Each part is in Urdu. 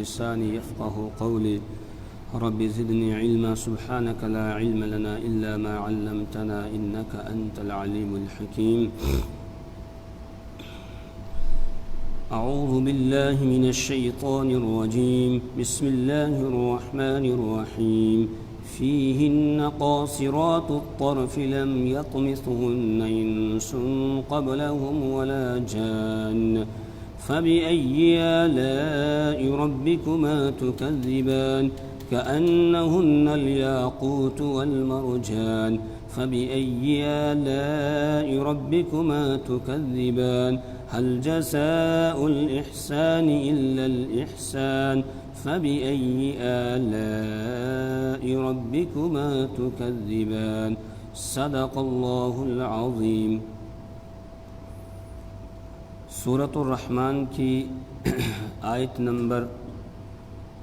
لساني يفقهوا قولي رب زدني علما سبحانك لا علم لنا إلا ما علمتنا إنك أنت العليم الحكيم أعوذ بالله من الشيطان الرجيم بسم الله الرحمن الرحيم فيهن قاصرات الطرف لم يطمثهن إنس قبلهم ولا جان فبأي آلاء ربكما تكذبان كأنهن الياقوت والمرجان فبأي آلاء ربكما تكذبان هل جزاء الإحسان إلا الإحسان فبأي آلاء ربكما تكذبان صدق الله العظيم۔ سورۃ الرحمن کی آیت نمبر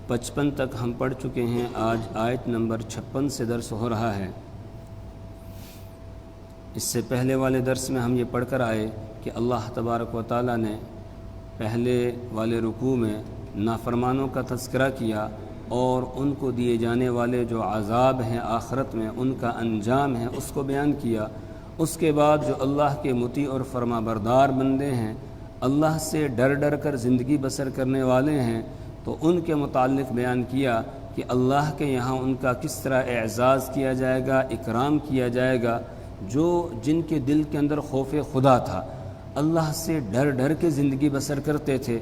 55 تک ہم پڑھ چکے ہیں۔ آج آیت نمبر 56 سے درس ہو رہا ہے۔ اس سے پہلے والے درس میں ہم یہ پڑھ کر آئے کہ اللہ تبارک و تعالیٰ نے پہلے والے رکوع میں نافرمانوں کا تذکرہ کیا اور ان کو دیے جانے والے جو عذاب ہیں آخرت میں، ان کا انجام ہے، اس کو بیان کیا۔ اس کے بعد جو اللہ کے مطیع اور فرما بردار بندے ہیں، اللہ سے ڈر ڈر کر زندگی بسر کرنے والے ہیں، تو ان کے متعلق بیان کیا کہ اللہ کے یہاں ان کا کس طرح اعزاز کیا جائے گا، اکرام کیا جائے گا۔ جن کے دل کے اندر خوف خدا تھا، اللہ سے ڈر ڈر کے زندگی بسر کرتے تھے،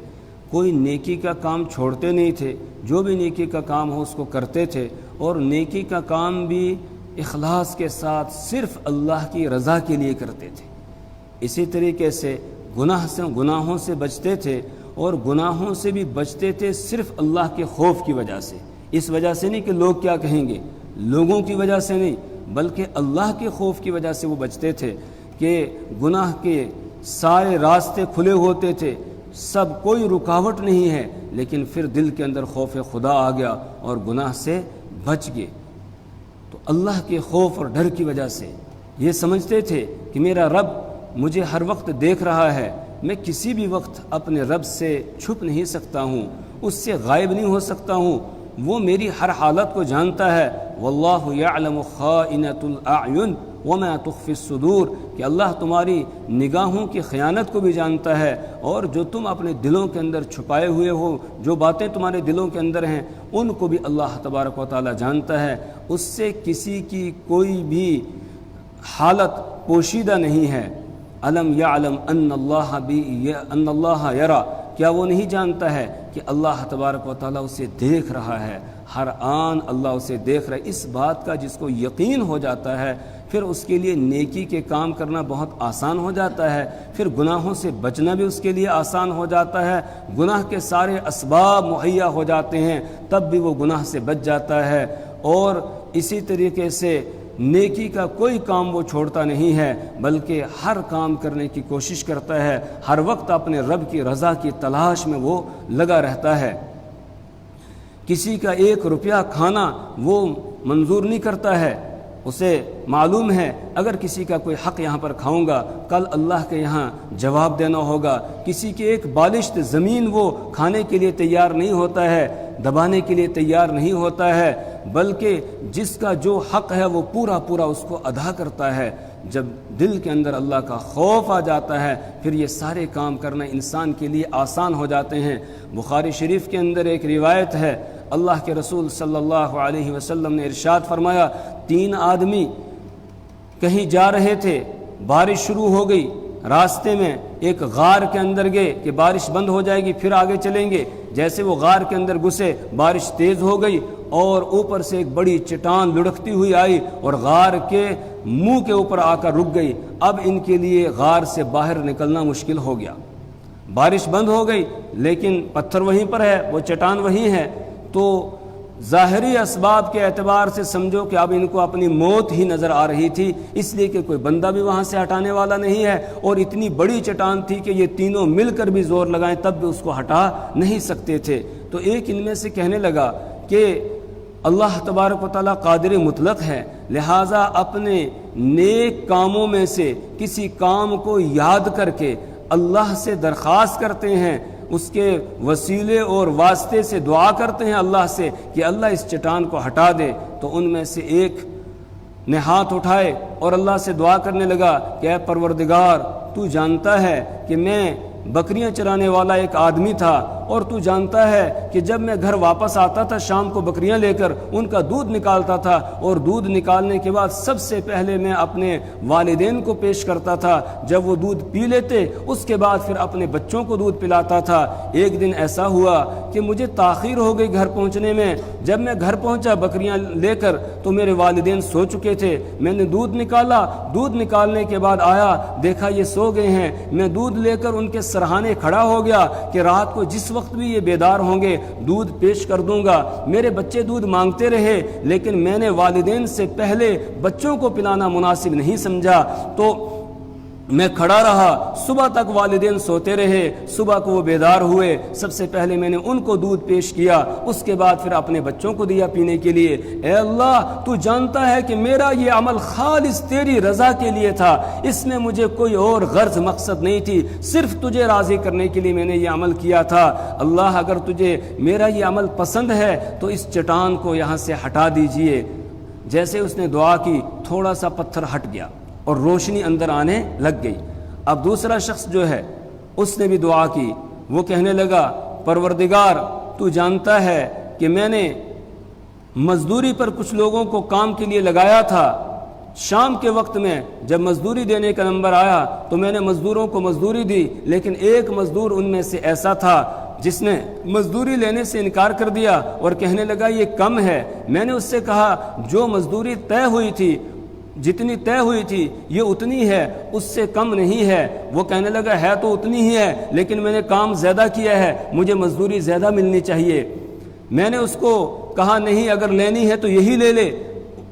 کوئی نیکی کا کام چھوڑتے نہیں تھے، جو بھی نیکی کا کام ہو اس کو کرتے تھے، اور نیکی کا کام بھی اخلاص کے ساتھ صرف اللہ کی رضا کے لیے کرتے تھے۔ اسی طریقے سے گناہوں سے بچتے تھے، اور گناہوں سے بھی بچتے تھے صرف اللہ کے خوف کی وجہ سے۔ اس وجہ سے نہیں کہ لوگ کیا کہیں گے، لوگوں کی وجہ سے نہیں، بلکہ اللہ کے خوف کی وجہ سے وہ بچتے تھے کہ گناہ کے سارے راستے کھلے ہوتے تھے، سب کوئی رکاوٹ نہیں ہے، لیکن پھر دل کے اندر خوف خدا آ گیا اور گناہ سے بچ گئے۔ تو اللہ کے خوف اور ڈر کی وجہ سے یہ سمجھتے تھے کہ میرا رب مجھے ہر وقت دیکھ رہا ہے، میں کسی بھی وقت اپنے رب سے چھپ نہیں سکتا ہوں، اس سے غائب نہیں ہو سکتا ہوں، وہ میری ہر حالت کو جانتا ہے۔ واللہ یعلم خائنۃ الاعین وما تخفی الصدور، کہ اللہ تمہاری نگاہوں کی خیانت کو بھی جانتا ہے، اور جو تم اپنے دلوں کے اندر چھپائے ہوئے ہو، جو باتیں تمہارے دلوں کے اندر ہیں، ان کو بھی اللہ تبارک و تعالی جانتا ہے۔ اس سے کسی کی کوئی بھی حالت پوشیدہ نہیں ہے۔ الم یعلم ان اللہ یرا، کیا وہ نہیں جانتا ہے کہ اللہ تبارک و تعالیٰ اسے دیکھ رہا ہے، ہر آن اللہ اسے دیکھ رہا ہے۔ اس بات کا جس کو یقین ہو جاتا ہے، پھر اس کے لیے نیکی کے کام کرنا بہت آسان ہو جاتا ہے، پھر گناہوں سے بچنا بھی اس کے لیے آسان ہو جاتا ہے، گناہ کے سارے اسباب مہیا ہو جاتے ہیں، تب بھی وہ گناہ سے بچ جاتا ہے، اور اسی طریقے سے نیکی کا کوئی کام وہ چھوڑتا نہیں ہے، بلکہ ہر کام کرنے کی کوشش کرتا ہے، ہر وقت اپنے رب کی رضا کی تلاش میں وہ لگا رہتا ہے۔ کسی کا 1 روپیہ کھانا وہ منظور نہیں کرتا ہے، اسے معلوم ہے اگر کسی کا کوئی حق یہاں پر کھاؤں گا، کل اللہ کے یہاں جواب دینا ہوگا۔ کسی کی 1 بالشت زمین وہ کھانے کے لیے تیار نہیں ہوتا ہے، دبانے کے لیے تیار نہیں ہوتا ہے، بلکہ جس کا جو حق ہے وہ پورا اس کو ادا کرتا ہے۔ جب دل کے اندر اللہ کا خوف آ جاتا ہے، پھر یہ سارے کام کرنا انسان کے لیے آسان ہو جاتے ہیں۔ بخاری شریف کے اندر ایک روایت ہے، اللہ کے رسول صلی اللہ علیہ وسلم نے ارشاد فرمایا، 3 آدمی کہیں جا رہے تھے، بارش شروع ہو گئی، راستے میں ایک غار کے اندر گئے کہ بارش بند ہو جائے گی پھر آگے چلیں گے۔ جیسے وہ غار کے اندر گھسے، بارش تیز ہو گئی اور اوپر سے ایک بڑی چٹان لڑکتی ہوئی آئی اور غار کے منہ کے اوپر آ کر رک گئی۔ اب ان کے لیے غار سے باہر نکلنا مشکل ہو گیا۔ بارش بند ہو گئی لیکن پتھر وہیں پر ہے، وہ چٹان وہیں ہے، تو ظاہری اسباب کے اعتبار سے سمجھو کہ اب ان کو اپنی موت ہی نظر آ رہی تھی، اس لیے کہ کوئی بندہ بھی وہاں سے ہٹانے والا نہیں ہے، اور اتنی بڑی چٹان تھی کہ یہ تینوں مل کر بھی زور لگائیں تب بھی اس کو ہٹا نہیں سکتے تھے۔ تو ایک ان میں سے کہنے لگا کہ اللہ تبارک و تعالیٰ قادر مطلق ہے، لہٰذا اپنے نیک کاموں میں سے کسی کام کو یاد کر کے اللہ سے درخواست کرتے ہیں اس کے وسیلے اور واسطے سے دعا کرتے ہیں اللہ سے کہ اللہ اس چٹان کو ہٹا دے، تو ان میں سے ایک نے ہاتھ اٹھائے اور اللہ سے دعا کرنے لگا کہ اے پروردگار، تو جانتا ہے کہ میں بکریاں چرانے والا ایک آدمی تھا، اور تو جانتا ہے کہ جب میں گھر واپس آتا تھا شام کو بکریاں لے کر، ان کا دودھ نکالتا تھا، اور دودھ نکالنے کے بعد سب سے پہلے میں اپنے والدین کو پیش کرتا تھا، جب وہ دودھ پی لیتے اس کے بعد پھر اپنے بچوں کو دودھ پلاتا تھا۔ ایک دن ایسا ہوا کہ مجھے تاخیر ہو گئی گھر پہنچنے میں، جب میں گھر پہنچا بکریاں لے کر تو میرے والدین سو چکے تھے، میں نے دودھ نکالا، دودھ نکالنے کے بعد آیا دیکھا یہ سو گئے ہیں، میں دودھ لے کر ان کے سرہانے کھڑا ہو گیا کہ رات کو جس وقت بھی یہ بیدار ہوں گے دودھ پیش کر دوں گا۔ میرے بچے دودھ مانگتے رہے لیکن میں نے والدین سے پہلے بچوں کو پلانا مناسب نہیں سمجھا، تو میں کھڑا رہا، صبح تک والدین سوتے رہے، صبح کو وہ بیدار ہوئے، سب سے پہلے میں نے ان کو دودھ پیش کیا، اس کے بعد پھر اپنے بچوں کو دیا پینے کے لیے۔ اے اللہ، تو جانتا ہے کہ میرا یہ عمل خالص تیری رضا کے لیے تھا، اس میں مجھے کوئی اور غرض مقصد نہیں تھی، صرف تجھے راضی کرنے کے لیے میں نے یہ عمل کیا تھا۔ اللہ، اگر تجھے میرا یہ عمل پسند ہے تو اس چٹان کو یہاں سے ہٹا دیجئے۔ جیسے اس نے دعا کی تھوڑا سا پتھر ہٹ گیا اور روشنی اندر آنے لگ گئی۔ اب دوسرا شخص جو ہے اس نے بھی دعا کی، وہ کہنے لگا پروردگار، تو جانتا ہے کہ میں نے مزدوری پر کچھ لوگوں کو کام کے لیے لگایا تھا، شام کے وقت میں جب مزدوری دینے کا نمبر آیا تو میں نے مزدوروں کو مزدوری دی، لیکن ایک مزدور ان میں سے ایسا تھا جس نے مزدوری لینے سے انکار کر دیا اور کہنے لگا یہ کم ہے۔ میں نے اس سے کہا جو مزدوری طے ہوئی تھی، جتنی طے ہوئی تھی یہ اتنی ہے، اس سے کم نہیں ہے۔ وہ کہنے لگا ہے تو اتنی ہی ہے لیکن میں نے کام زیادہ کیا ہے، مجھے مزدوری زیادہ ملنی چاہیے۔ میں نے اس کو کہا نہیں، اگر لینی ہے تو یہی لے لے۔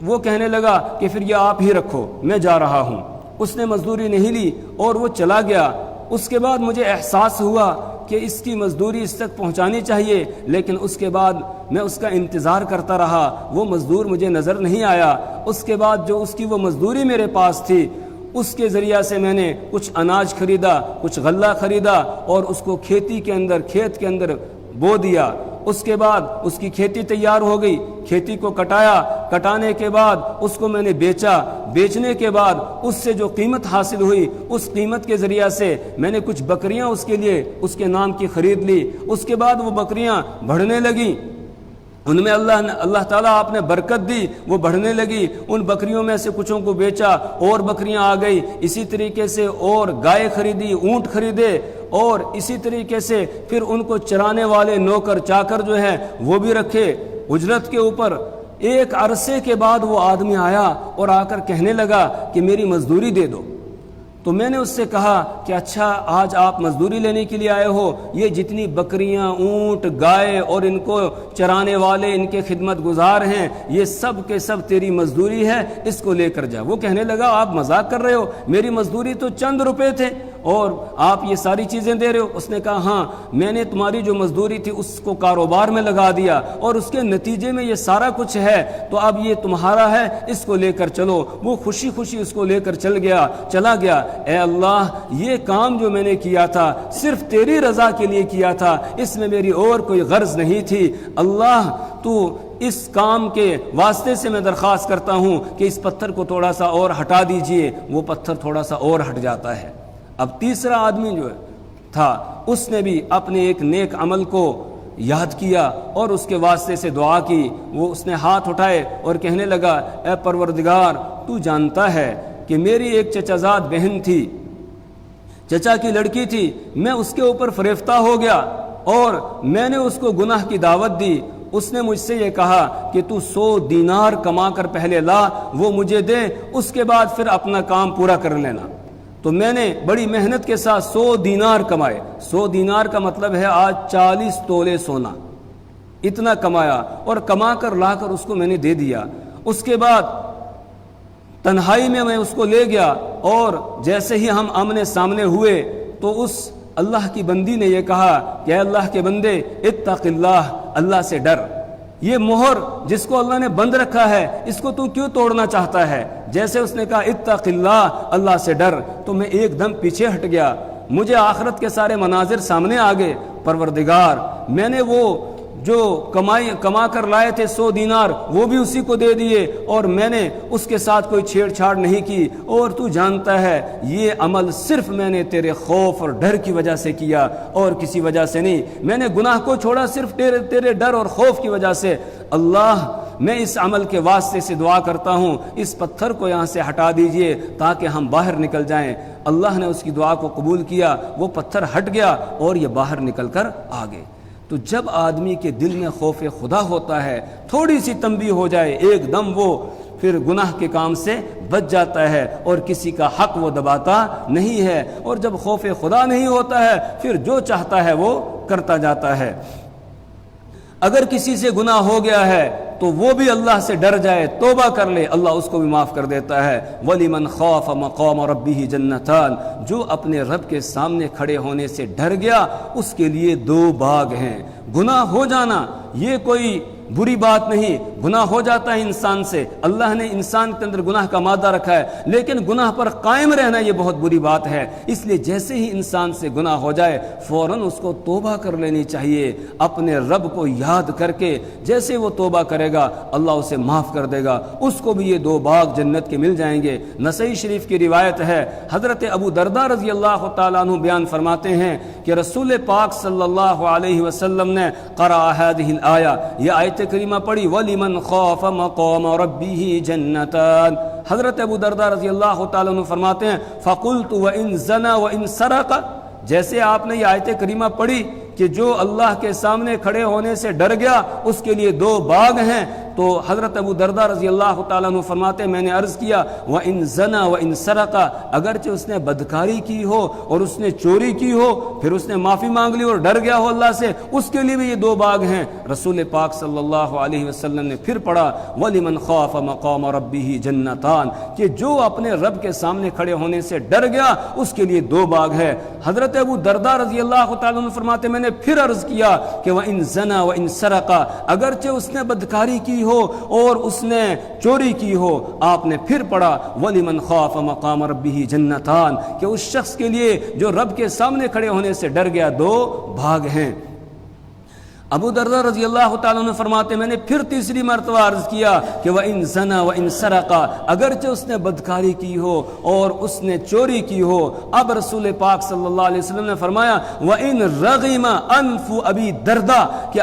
وہ کہنے لگا کہ پھر یہ آپ ہی رکھو، میں جا رہا ہوں۔ اس نے مزدوری نہیں لی اور وہ چلا گیا۔ اس کے بعد مجھے احساس ہوا کہ اس کی مزدوری اس تک پہنچانی چاہیے، لیکن اس کے بعد میں اس کا انتظار کرتا رہا، وہ مزدور مجھے نظر نہیں آیا۔ اس کے بعد جو اس کی وہ مزدوری میرے پاس تھی، اس کے ذریعہ سے میں نے کچھ اناج خریدا، کچھ غلہ خریدا اور اس کو کھیت کے اندر بو دیا۔ اس کے بعد اس کی کھیتی تیار ہو گئی، کھیتی کو کٹایا، کٹانے کے بعد اس کو میں نے بیچا، بیچنے کے بعد اس سے جو قیمت حاصل ہوئی اس قیمت کے ذریعہ سے میں نے کچھ بکریاں اس کے لیے اس کے نام کی خرید لی۔ اس کے بعد وہ بکریاں بڑھنے لگیں، ان میں اللہ تعالیٰ آپ نے برکت دی، وہ بڑھنے لگی۔ ان بکریوں میں سے کچھوں کو بیچا اور بکریاں آ گئی، اسی طریقے سے اور گائے خریدی، اونٹ خریدے، اور اسی طریقے سے پھر ان کو چرانے والے نوکر چاکر جو ہیں وہ بھی رکھے اجرت کے اوپر۔ ایک عرصے کے بعد وہ آدمی آیا اور آ کر کہنے لگا کہ میری مزدوری دے دو۔ تو میں نے اس سے کہا کہ اچھا آج آپ مزدوری لینے کے لیے آئے ہو، یہ جتنی بکریاں، اونٹ، گائے اور ان کو چرانے والے، ان کے خدمت گزار ہیں، یہ سب کے سب تیری مزدوری ہے، اس کو لے کر جا۔ وہ کہنے لگا آپ مذاق کر رہے ہو، میری مزدوری تو چند روپے تھے اور آپ یہ ساری چیزیں دے رہے ہو۔ اس نے کہا ہاں، میں نے تمہاری جو مزدوری تھی اس کو کاروبار میں لگا دیا اور اس کے نتیجے میں یہ سارا کچھ ہے، تو اب یہ تمہارا ہے، اس کو لے کر چلو۔ وہ خوشی خوشی اس کو لے کر چلا گیا۔ اے اللہ، یہ کام جو میں نے کیا تھا صرف تیری رضا کے لیے کیا تھا، اس میں میری اور کوئی غرض نہیں تھی۔ اللہ، تو اس کام کے واسطے سے میں درخواست کرتا ہوں کہ اس پتھر کو تھوڑا سا اور ہٹا دیجئے۔ وہ پتھر تھوڑا سا اور ہٹ جاتا ہے۔ اب تیسرا آدمی جو تھا اس نے بھی اپنے ایک نیک عمل کو یاد کیا اور اس کے واسطے سے دعا کی۔ اس نے ہاتھ اٹھائے اور کہنے لگا اے پروردگار، تو جانتا ہے کہ میری ایک چچا زاد بہن تھی، چچا کی لڑکی تھی، میں اس کے اوپر فریفتہ ہو گیا اور میں نے اس کو گناہ کی دعوت دی۔ اس نے مجھ سے یہ کہا کہ تو 100 دینار کما کر پہلے لا، وہ مجھے دے، اس کے بعد پھر اپنا کام پورا کر لینا۔ تو میں نے بڑی محنت کے ساتھ 100 دینار کمائے۔ 100 دینار کا مطلب ہے آج 40 تولے سونا، اتنا کمایا اور کما کر لا کر اس کو میں نے دے دیا۔ اس کے بعد تنہائی میں اس کو لے گیا اور جیسے ہی ہم آمنے سامنے ہوئے تو اس اللہ کی بندی نے یہ کہا کہ اے اللہ کے بندے، اتق اللہ، اللہ سے ڈر۔ یہ مہر جس کو اللہ نے بند رکھا ہے اس کو تو کیوں توڑنا چاہتا ہے؟ جیسے اس نے کہا اتق اللہ، اللہ سے ڈر، تو میں ایک دم پیچھے ہٹ گیا۔ مجھے آخرت کے سارے مناظر سامنے آ گئے، پروردگار میں نے وہ جو کما کر لائے تھے 100 دینار وہ بھی اسی کو دے دیے، اور میں نے اس کے ساتھ کوئی چھیڑ چھاڑ نہیں کی، اور تو جانتا ہے یہ عمل صرف میں نے تیرے خوف اور ڈر کی وجہ سے کیا اور کسی وجہ سے نہیں، میں نے گناہ کو چھوڑا صرف تیرے ڈر اور خوف کی وجہ سے۔ اللہ میں اس عمل کے واسطے سے دعا کرتا ہوں اس پتھر کو یہاں سے ہٹا دیجئے تاکہ ہم باہر نکل جائیں۔ اللہ نے اس کی دعا کو قبول کیا، وہ پتھر ہٹ گیا اور یہ باہر نکل کر آ گئے۔ تو جب آدمی کے دل میں خوف خدا ہوتا ہے، تھوڑی سی تنبیہ ہو جائے، ایک دم وہ پھر گناہ کے کام سے بچ جاتا ہے اور کسی کا حق وہ دباتا نہیں ہے، اور جب خوف خدا نہیں ہوتا ہے پھر جو چاہتا ہے وہ کرتا جاتا ہے۔ اگر کسی سے گناہ ہو گیا ہے تو وہ بھی اللہ سے ڈر جائے، توبہ کر لے، اللہ اس کو بھی معاف کر دیتا ہے۔ وَلِمَنْ خَافَ مَقَامَ رَبِّهِ جَنَّتَانِ، جو اپنے رب کے سامنے کھڑے ہونے سے ڈر گیا اس کے لیے 2 باغ ہیں۔ گناہ ہو جانا یہ کوئی بری بات نہیں، گناہ ہو جاتا ہے انسان سے، اللہ نے انسان کے اندر گناہ کا مادہ رکھا ہے، لیکن گناہ پر قائم رہنا یہ بہت بری بات ہے۔ اس لیے جیسے ہی انسان سے گناہ ہو جائے فوراً اس کو توبہ کر لینی چاہیے، اپنے رب کو یاد کر کے جیسے وہ توبہ کرے گا اللہ اسے معاف کر دے گا، اس کو بھی یہ 2 باغ جنت کے مل جائیں گے۔ نسائی شریف کی روایت ہے، حضرت ابو درداء رضی اللہ تعالیٰ عنہ بیان فرماتے ہیں کہ رسول پاک صلی اللہ علیہ وسلم نے قرأ هذه الآیہ، یہ آیت کریمہ پڑھی، وَلِمَنْ خَافَ مَقَامَ رَبِّهِ جَنَّتَانِ۔ حضرت ابو درداء رضی اللہ تعالیٰ عنہ فرماتے ہیں فَقُلْتُ وَإِنْ زَنَا وَإِنْ سَرَقَ، جیسے آپ نے یہ آیت کریمہ پڑھی کہ جو اللہ کے سامنے کھڑے ہونے سے ڈر گیا اس کے لیے 2 باغ ہیں، تو حضرت ابو درداء رضی اللہ تعالیٰ عنہ فرماتے ہیں میں نے عرض کیا وَإِنْ زَنَا وَإِنْ سَرَقَ، اگرچہ اس نے بدکاری کی ہو اور اس نے چوری کی ہو، پھر اس نے معافی مانگ لی اور ڈر گیا ہو اللہ سے، اس کے لیے بھی یہ 2 باغ ہیں۔ رسول پاک صلی اللہ علیہ وسلم نے پھر پڑھا وَلِمَنْ خَافَ مَقَامَ رَبِّهِ جَنَّتَانِ، کہ جو اپنے رب کے سامنے کھڑے ہونے سے ڈر گیا اس کے لیے 2 باغ ہے۔ حضرت ابو درداء رضی اللہ تعالیٰ عنہ فرماتے میں نے پھر عرض کیا کہ وَإِنْ زَنَا وَإِنْ سَرَقَ، اگرچہ اس نے بدکاری کی ہو اور اس نے چوری کی ہو، آپ نے پھر پڑھا وَلِمَنْ خَافَ مَقَامَ رَبِّهِ جَنَّتَانِ، کہ اس شخص کے لیے جو رب کے سامنے کھڑے ہونے سے ڈر گیا 2 باغ ہیں۔ ابو درداء رضی اللہ تعالیٰ عنہ فرماتے میں نے پھر تیسری مرتبہ عرض کیا کہ وَإِنْ زَنَا وَإِنْ سَرَقَ، اگرچہ اس نے بدکاری کی ہو اور اس نے چوری کی ہو، اب رسول پاک صلی اللہ علیہ وسلم نے فرمایا وَإِنْ رَغِمَ أَنْفُ أَبِي الدرداء، کہ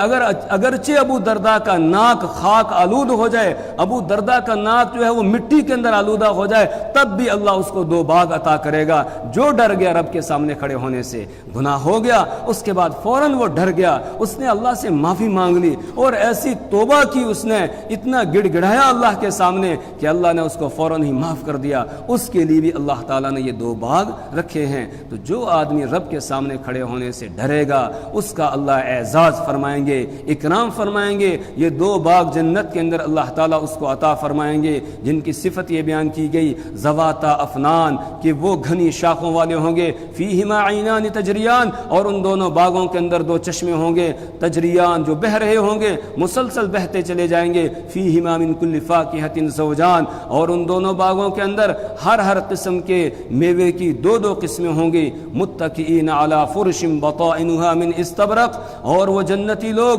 اگرچہ ابو درداء کا ناک خاک آلود ہو جائے، ابو درداء کا ناک جو ہے وہ مٹی کے اندر آلودہ ہو جائے، تب بھی اللہ اس کو 2 باغ عطا کرے گا۔ جو ڈر گیا رب کے سامنے کھڑے ہونے سے، گناہ ہو گیا، اس کے بعد فوراً وہ ڈر گیا، اس نے اللہ سے معافی مانگ لی اور ایسی توبہ کی، اس نے اتنا گڑ گڑایا اللہ کے سامنے کہ اللہ نے اس کو فوراً ہی معاف کر دیا، اس کے لیے بھی اللہ تعالیٰ نے یہ 2 باغ رکھے ہیں۔ تو جو آدمی رب کے سامنے کھڑے ہونے سے ڈرے گا اس کا اللہ اعزاز فرمائیں گے، اکرام فرمائیں گے، یہ 2 باغ جنت کے اندر اللہ تعالیٰ اس کو عطا فرمائیں گے، جن کی صفت یہ بیان کی گئی ذواتا افنان، کہ وہ گھنی شاخوں والے ہوں گے، فیہما عینان تجریان، اور ان دونوں باغوں کے اندر 2 چشمے ہوں گے، تجریان جو بہہ رہے ہوں گے، مسلسل بہتے چلے جائیں گے، فیہما من کل فاکہۃ زوجان، اور ان دونوں باغوں کے اندر ہر قسم کے میوے کی 2 قسمیں ہوں گی، متکئین علی فرش بطائنها من استبرق، اور وہ جنتی لوگ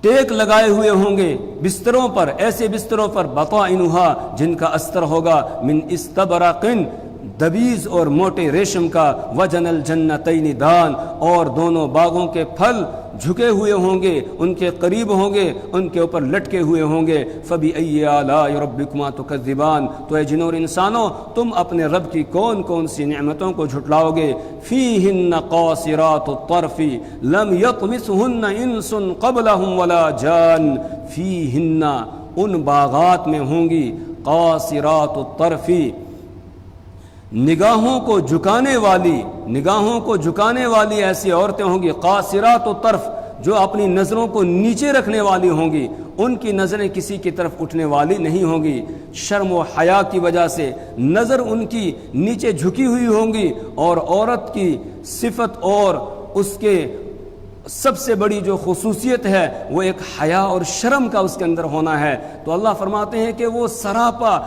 ٹیک لگائے ہوئے ہوں گے بستروں پر، ایسے بستروں پر بطائنها جن کا استر ہوگا من استبرق، دبیز اور موٹے ریشم کا، وجن الجنتین دان، اور دونوں باغوں کے پھل جھکے ہوئے ہوں گے، ان کے قریب ہوں گے، ان کے اوپر لٹکے ہوئے ہوں گے۔ فَبِأَيِّ آلَاءِ رَبِّكُمَا تُكَذِّبَانِ، تو اے جنوں اور انسانوں تم اپنے رب کی کون کون سی نعمتوں کو جھٹلاؤ گے۔ فِيهِنَّ قَاصِرَاتُ الطَّرْفِ لَمْ يَطْمِثْهُنَّ إِنسٌ قَبْلَهُمْ وَلَا جَانٌ، فِيهِنَّ ان باغات میں ہوں گی قاصرات الطرف، نگاہوں کو جھکانے والی ایسی عورتیں ہوں گی، قاصرات الطرف، جو اپنی نظروں کو نیچے رکھنے والی ہوں گی، ان کی نظریں کسی کی طرف اٹھنے والی نہیں ہوں گی، شرم و حیا کی وجہ سے نظر ان کی نیچے جھکی ہوئی ہوں گی، اور عورت کی صفت اور اس کے سب سے بڑی جو خصوصیت ہے وہ ایک حیا اور شرم کا اس کے اندر ہونا ہے۔ تو اللہ فرماتے ہیں کہ وہ سراپا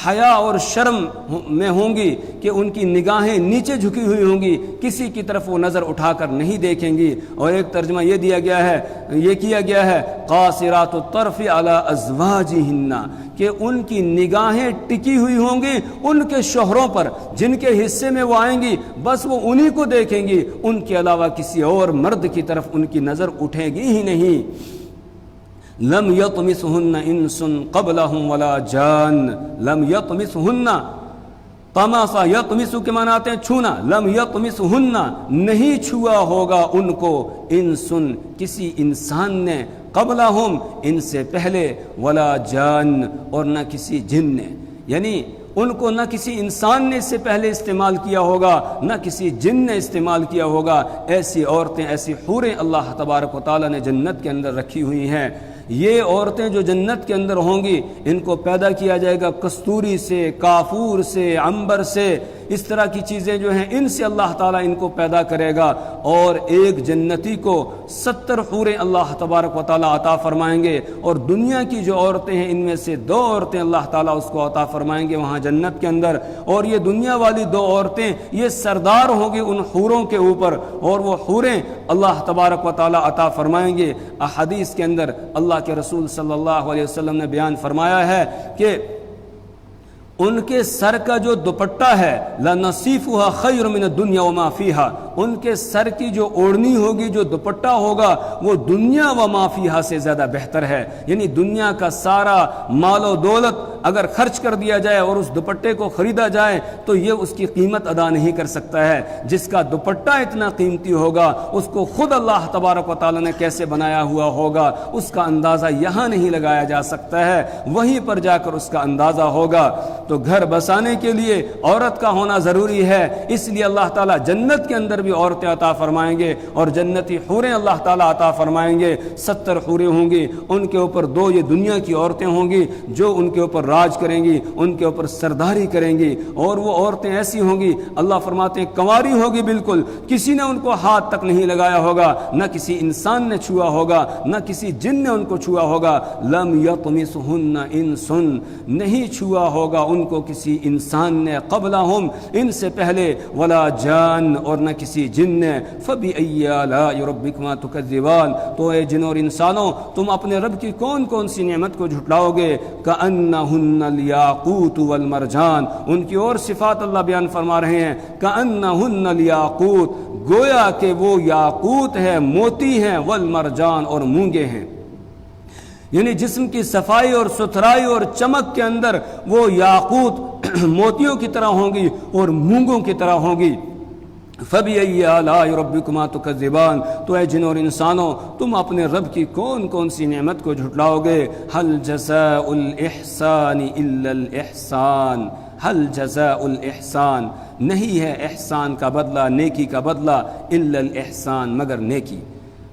حیا اور شرم میں ہوں گی کہ ان کی نگاہیں نیچے جھکی ہوئی ہوں گی، کسی کی طرف وہ نظر اٹھا کر نہیں دیکھیں گی۔ اور ایک ترجمہ یہ کیا گیا ہے قاصرات الطرف علی ازواجہن، کہ ان کی نگاہیں ٹکی ہوئی ہوں گی ان کے شوہروں پر، جن کے حصے میں وہ آئیں گی بس وہ انہی کو دیکھیں گی، ان کے علاوہ کسی اور مرد کی طرف ان کی نظر اٹھے گی ہی نہیں۔ لم یطمثہن انس قبلہم ولا جان، لم یطمثہن، طمسا یطمس کے معنی آتے ہیں چھونا، لم یطمثہن، نہیں چھوا ہوگا ان کو، انسن، کسی انسان نے، قبلہم، ان سے پہلے، ولا جان، اور نہ کسی جن نے، یعنی ان کو نہ کسی انسان نے اس سے پہلے استعمال کیا ہوگا، نہ کسی جن نے استعمال کیا ہوگا۔ ایسی عورتیں، ایسی حوریں اللہ تبارک و تعالیٰ نے جنت کے اندر رکھی ہوئی ہیں۔ یہ عورتیں جو جنت کے اندر ہوں گی ان کو پیدا کیا جائے گا کستوری سے، کافور سے، عنبر سے، اس طرح کی چیزیں جو ہیں ان سے اللہ تعالیٰ ان کو پیدا کرے گا، اور ایک جنتی کو 70 حوریں اللہ تبارک و تعالیٰ عطا فرمائیں گے، اور دنیا کی جو عورتیں ہیں ان میں سے 2 عورتیں اللہ تعالیٰ اس کو عطا فرمائیں گے وہاں جنت کے اندر، اور یہ دنیا والی 2 عورتیں یہ سردار ہوں گی ان حوروں کے اوپر، اور وہ حوریں اللہ تبارک و تعالیٰ عطا فرمائیں گے۔ احادیث کے اندر اللہ کے رسول صلی اللہ علیہ وسلم نے بیان فرمایا ہے کہ ان کے سر کا جو دوپٹہ ہے لَنَصِيفُهَا خَيْرٌ مِنَ الدُّنْيَا وَمَا فِيهَا، ان کے سر کی جو اوڑھنی ہوگی، جو دوپٹہ ہوگا، وہ دنیا وما فیہا سے زیادہ بہتر ہے۔ یعنی دنیا کا سارا مال و دولت اگر خرچ کر دیا جائے اور اس دوپٹے کو خریدا جائے تو یہ اس کی قیمت ادا نہیں کر سکتا ہے۔ جس کا دوپٹہ اتنا قیمتی ہوگا اس کو خود اللہ تبارک و تعالیٰ نے کیسے بنایا ہوا ہوگا اس کا اندازہ یہاں نہیں لگایا جا سکتا ہے، وہیں پر جا کر اس کا اندازہ ہوگا۔ تو گھر بسانے کے لیے عورت کا ہونا ضروری ہے، اس لیے اللہ تعالیٰ جنت کے اندر بھی عورتیں عطا فرمائیں گے، اور جنتی حوریں اللہ تعالیٰ عطا فرمائیں گے۔ 70 حوریں ہوں گی، ان کے اوپر 2 یہ دنیا کی عورتیں ہوں گی جو ان کے اوپر راج کریں گی، ان کے اوپر سرداری کریں گی، اور وہ عورتیں ایسی ہوں گی اللہ فرماتے ہیں کنواری ہوگی بالکل، کسی نے ان کو ہاتھ تک نہیں لگایا ہوگا، نہ کسی انسان نے چھوا ہوگا، نہ کسی جن نے ان کو چھوا ہوگا۔ لم یطمثہن انس، نہیں چھوا ہوگا ان کو کسی انسان نے، قبلہم، ان سے پہلے، ولا جان، اور نہ کسی جن نے۔ فبأی آلاء ربکما تکذبان، تو اے جن اور انسانوں تم اپنے رب کی کون کون سی نعمت کو جھٹلاؤ گے؟ کأنہن الیاقوت والمرجان، ان کی اور صفات اللہ بیان فرما رہے ہیں، کأنہن الیاقوت، گویا کہ وہ یاقوت ہے، موتی ہیں، والمرجان، اور مونگے ہیں۔ یعنی جسم کی صفائی اور ستھرائی اور چمک کے اندر وہ یاقوت موتیوں کی طرح ہوں گی اور مونگوں کی طرح ہوں گی۔ فَبِأَيِّ آلَاءِ رَبِّكُمَا تُكَذِّبَانِ، تو اے جن اور انسانوں تم اپنے رب کی کون کون سی نعمت کو جھٹلاؤ گے؟ هَلْ جَزَاءُ الْإِحْسَانِ إِلَّا الْإِحْسَانِ، هَلْ جَزَاءُ الْإِحْسَانِ، نہیں ہے احسان کا بدلہ، نیکی کا بدلہ، إِلَّا الْإِحْسَانِ، مگر نیکی۔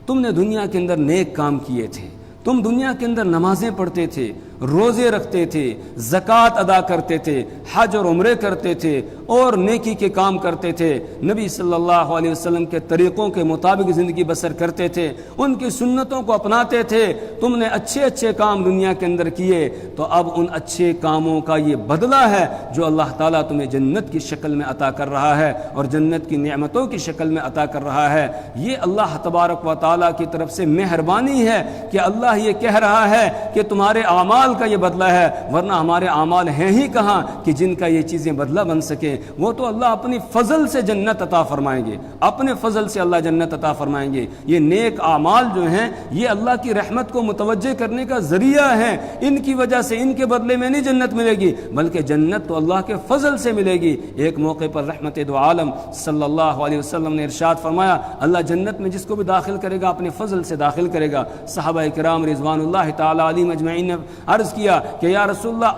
تم نے دنیا کے اندر نیک کام کیے تھے، تم دنیا کے اندر نمازیں پڑھتے تھے، روزے رکھتے تھے، زکوٰۃ ادا کرتے تھے، حج اور عمرے کرتے تھے، اور نیکی کے کام کرتے تھے، نبی صلی اللہ علیہ وسلم کے طریقوں کے مطابق زندگی بسر کرتے تھے، ان کی سنتوں کو اپناتے تھے، تم نے اچھے اچھے کام دنیا کے اندر کیے، تو اب ان اچھے کاموں کا یہ بدلہ ہے جو اللہ تعالیٰ تمہیں جنت کی شکل میں عطا کر رہا ہے اور جنت کی نعمتوں کی شکل میں عطا کر رہا ہے۔ یہ اللہ تبارک و تعالیٰ کی طرف سے مہربانی ہے کہ اللہ یہ کہہ رہا ہے کہ تمہارے اعمال کا یہ بدلہ ہے، ورنہ ہمارے اعمال ہیں ہی کہاں کہ جن کا یہ چیزیں بدلہ بن سکیں۔ وہ تو اللہ اپنی فضل سے جنت عطا فرمائیں گے، اپنے فضل سے اللہ جنت عطا فرمائیں گے۔ یہ نیک اعمال جو ہیں یہ اللہ کی رحمت کو متوجہ کرنے کا ذریعہ ہیں، ان کی وجہ سے ان کے بدلے میں نہیں جنت ملے گی، بلکہ جنت تو اللہ کے فضل سے ملے گی۔ ایک موقع پر رحمت دو عالم صلی اللہ علیہ وسلم نے ارشاد فرمایا اللہ جنت میں جس کو بھی داخل کرے گا اپنے فضل سے داخل کرے گا۔ صحابہ کرام رضوان اللہ تعالی علیہم اجمعین نے عرض کیا کہ یا رسول اللہ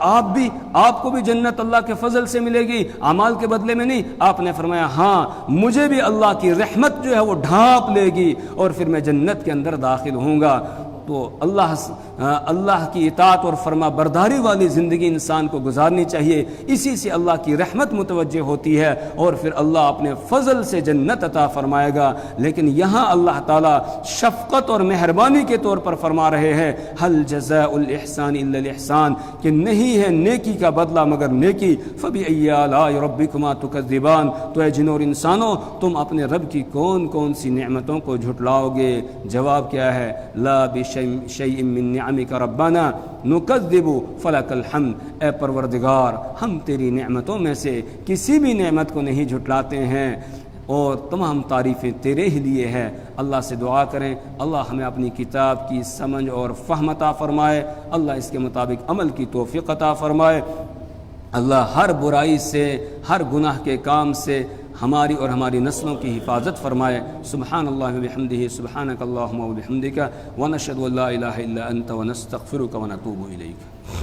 آپ کو بھی جنت اللہ کے فضل سے ملے گی، اعمال کے بدلے میں نہیں؟ آپ نے فرمایا ہاں مجھے بھی اللہ کی رحمت جو ہے وہ ڈھانپ لے گی اور پھر میں جنت کے اندر داخل ہوں گا۔ تو اللہ کی اطاعت اور فرما برداری والی زندگی انسان کو گزارنی چاہیے. اسی سے اللہ کی رحمت متوجہ ہوتی ہے اور پھر اللہ اپنے فضل سے جنت عطا فرمائے گا. لیکن یہاں اللہ تعالیٰ شفقت اور مہربانی کے طور پر فرما رہے ہیں حل جزاء الاحسان الا الاحسان، کہ نہیں ہے نیکی کا بدلہ مگر نیکی. فبأي آلاء ربكما تكذبان، تو اے جنوں اور انسانوں تم اپنے رب کی کون کون سی نعمتوں کو جھٹلاؤ گے؟ جواب کیا ہے؟ لا بشیء من نعمک ربنا نکذب فلک الحمد، اے پروردگار ہم تیری نعمتوں میں سے کسی بھی نعمت کو نہیں جھٹلاتے ہیں اور تمام تعریفیں تیرے ہی لیے ہیں. اللہ سے دعا کریں اللہ ہمیں اپنی کتاب کی سمجھ اور فہم عطا فرمائے، اللہ اس کے مطابق عمل کی توفیق عطا فرمائے. اللہ ہر برائی سے، ہر گناہ کے کام سے ہماری اور ہماری نسلوں کی حفاظت فرمائے. سبحان اللہ وبحمدہ، سبحانک اللہم وبحمدک، ونشہد ان لا الہ الا انت ونستغفرک ونتوب الیک.